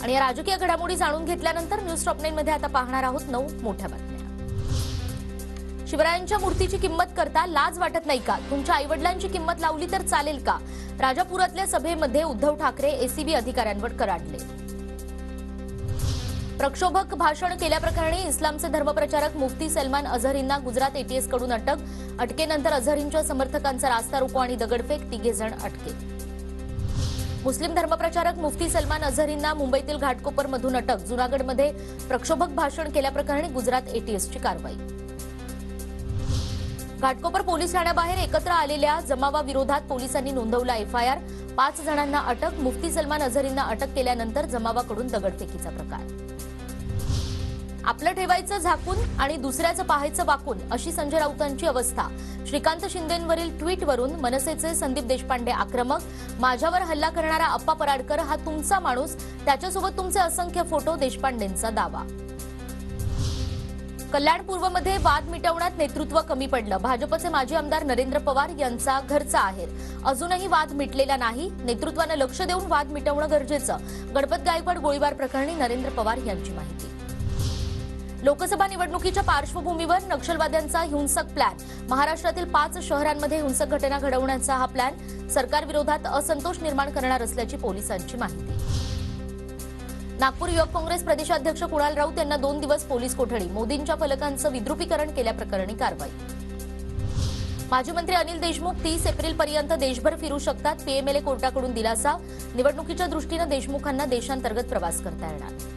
आणि या राजकीय घडामोडी जाणून घेतल्यानंतर न्यूज टॉप 9 मध्ये आता पाहणार आहोत 9 मोठ्या बातम्या। शिवरायांच्या मूर्तीची किंमत करता लाज वाटत नाही का? तुमच्या आईवडिलांची किंमत लावली तर चालेल का? राजापुरातल्या सभेमध्ये उद्धव ठाकरे एसीबी अधिकाऱ्यांवर कडाडले। प्रक्षोभक भाषण केल्याप्रकरणी इस्लामचे धर्मप्रचारक मुफ्ती सलमान अझहरींना गुजरात एटीएस कडून अटक। अटकेनंतर अझहरींच्या समर्थकांचा रास्ता रोको आणि दगडफेक, 3 जण अटकेत। मुस्लिम धर्मप्रचारक मुफ्ती सलमान अझहरींना मुंबईतील घाटकोपरमधून अटक। जुनागडमध्ये प्रक्षोभक भाषण केल्याप्रकरणी गुजरात एटीएसची कारवाई। घाटकोपर पोलीस ठाण्याबाहेर एकत्र आलेल्या जमावाविरोधात पोलिसांनी नोंदवला एफआयआर। 5 जणांना अटक। मुफ्ती सलमान अझहरींना अटक केल्यानंतर जमावाकडून दगडफेकीचा प्रकार। आपलं ठेवायचं झाकून आणि दुसऱ्याचं पाहायचं वाकून, अशी संजय राऊतांची अवस्था। श्रीकांत शिंदेंवरील ट्विटवरून मनसेचे संदीप देशपांडे आक्रमक। माझ्यावर हल्ला करणारा अप्पा पराडकर हा तुमचा माणूस, त्याच्यासोबत तुमचे असंख्य फोटो, देशपांडेंचा दावा। कल्याण पूर्वमध्ये वाद मिटवण्यात नेतृत्व कमी पडलं। भाजपचे माजी आमदार नरेंद्र पवार यांचा घरचा आहेर। अजूनही वाद मिटलेला नाही, नेतृत्वाने लक्ष देऊन वाद मिटवणं गरजेचं। गणपत गायकवाड गोळीबार प्रकरणी नरेंद्र पवार यांची माहिती। लोकसभा निवडणुकीच्या पार्श्वभूमीवर नक्षलवाद्यांचा हिंसक प्लॅन। महाराष्ट्रातील 5 शहरांमध्ये हिंसक घटना घडवण्याचा हा प्लॅन। सरकारविरोधात असंतोष निर्माण करणार असल्याची पोलिसांची माहिती। नागपूर युवक काँग्रेस प्रदेशाध्यक्ष कुणाल राऊत यांना 2 दिवस पोलीस कोठडी। मोदींच्या फलकांचं विद्रुपीकरण केल्याप्रकरणी कारवाई। माजी मंत्री अनिल देशमुख 30 एप्रिलपर्यंत देशभर फिरू शकतात। पीएमएलए कोर्टाकडून दिलासा। निवडणुकीच्या दृष्टीने देशमुखांना देशांतर्गत प्रवास करता येणार।